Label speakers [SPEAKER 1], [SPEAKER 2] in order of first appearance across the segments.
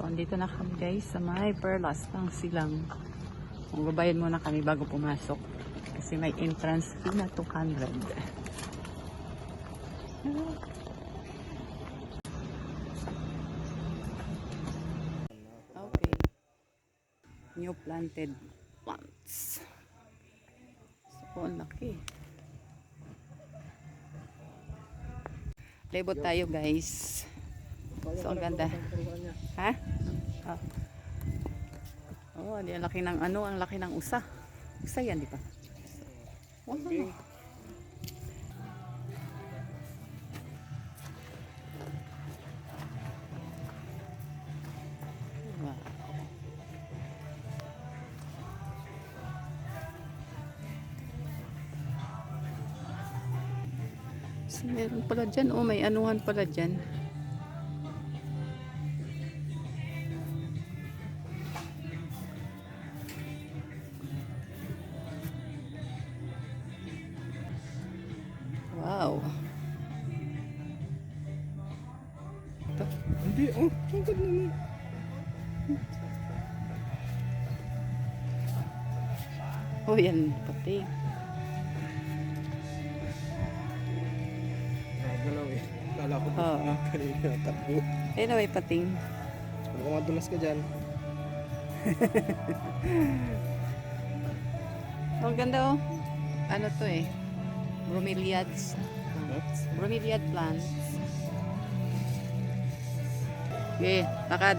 [SPEAKER 1] So, andito na kami guys sa may Perlas ng Silang. Magbabayad muna kami bago pumasok. Kasi may entrance fee na 200. Okay. New planted plants. So, ang laki. Lebot tayo guys. So, ang ganda. Ha? Oh, ang laki ng ano, ang laki ng usa. Usa yan, di ba? Wow. Wow. So, meron pala dyan. Oh, may anuhan pala dyan. Wow. Ito.
[SPEAKER 2] Hindi, oh, ang ganda naman.
[SPEAKER 1] Oh, yan, pati.
[SPEAKER 2] Nagalaw eh. Kala ko
[SPEAKER 1] Oo.
[SPEAKER 2] kanina takbo.
[SPEAKER 1] Ayun na, may pating.
[SPEAKER 2] Ano kung madulas ka dyan?
[SPEAKER 1] Oh, ang ganda oh. Ano to eh? Bromeliads. Bromeliad plants. Okay, lakad.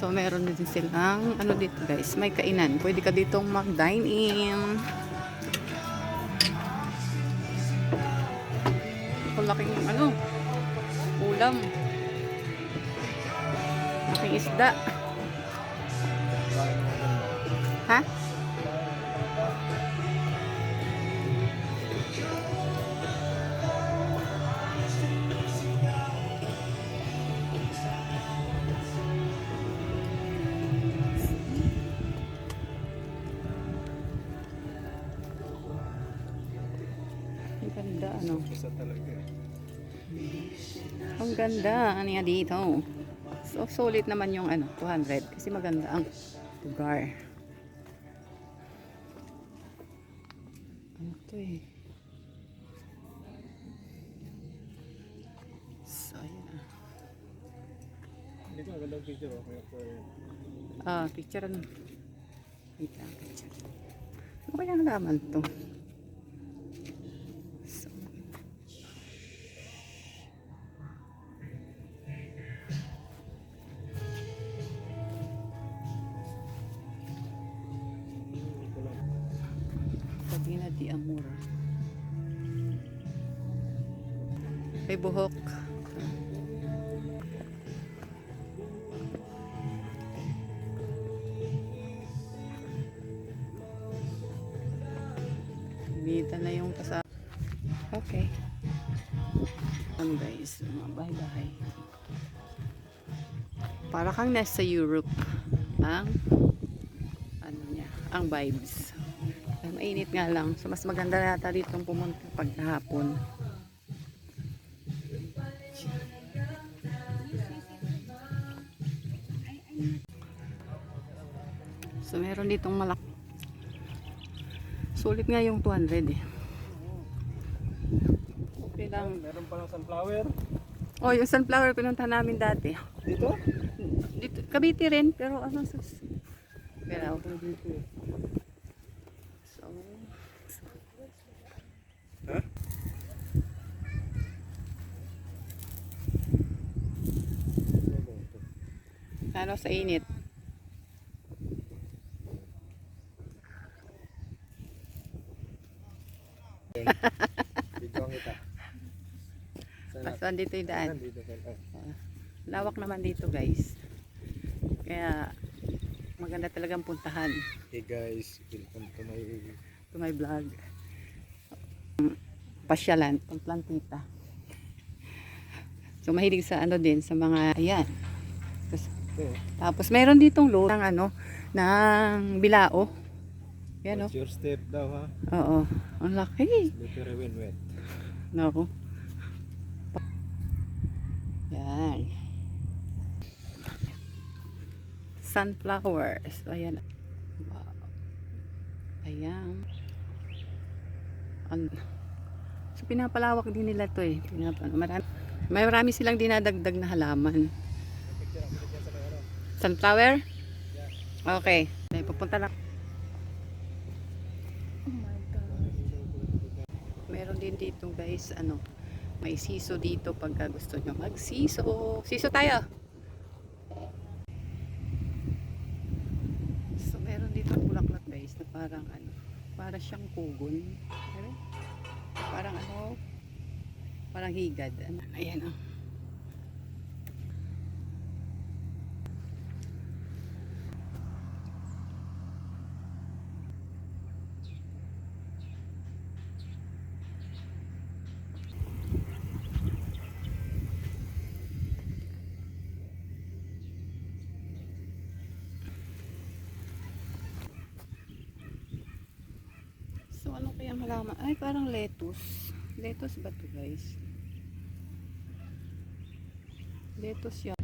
[SPEAKER 1] So, meron din silang, ano dito guys, may kainan. Pwede ka ditong mag-dine in. Ang laking, ano, ulam. Laking isda. Ha? Ang ganda, ano?
[SPEAKER 2] Isa talaga eh.
[SPEAKER 1] Ang ganda, ano nga dito. So, solid naman yung ano, 200. Kasi maganda ang lugar. Ano to eh? So, ayan ah.
[SPEAKER 2] Hindi ko agad ang picture oh.
[SPEAKER 1] Picture ano? Wait lang, picture. Ano kaya ang laman to? So, Sabina di Amor. May buhok. Bita na yung kasama. Okay. Guys, mga bahay-bahay. Para kang nasa Europe. Ang ano niya, ang vibes. Mainit nga lang. So, mas maganda yata dito pumunta pagkahapon. So, meron ditong malaki. Sulit nga yung 200 eh. Okay lang.
[SPEAKER 2] Meron palang sunflower.
[SPEAKER 1] Oh, yung sunflower pinunta namin dati.
[SPEAKER 2] Dito?
[SPEAKER 1] Dito, Cavite rin, pero ano sus. Pero,
[SPEAKER 2] Dito eh.
[SPEAKER 1] so,
[SPEAKER 2] Ha?
[SPEAKER 1] ano sa init.
[SPEAKER 2] Dito ang kita.
[SPEAKER 1] So, andito yung daan.
[SPEAKER 2] Dito ka.
[SPEAKER 1] Lawak naman dito guys. Kaya, maganda talagang puntahan.
[SPEAKER 2] Hey guys, welcome to my
[SPEAKER 1] Vlog. Pasyalan, pang plantita. So, mahilig sa ano din, sa mga, ayan. Tapos meron ditong load ng ano, ng bilao. Yan o.
[SPEAKER 2] Watch your step daw ha.
[SPEAKER 1] Oo. Ang laki.
[SPEAKER 2] Slippery when wet.
[SPEAKER 1] Naku. Yan. Sunflowers. Ayan. Wow. Ayan. So pinapalawak din nila to eh. Marami silang dinadagdag na halaman. Sunflower? Okay. Ay, pupunta lang. Oh my God. Meron din dito guys, may siso dito pagka gusto nyo magsiso. Siso tayo! So meron dito bulaklak guys na para siyang kugon. Parang parang higad. Ayan o. So ano kaya malaman? Ay parang lettuce. Lettuce ba to guys? Lettuce yan.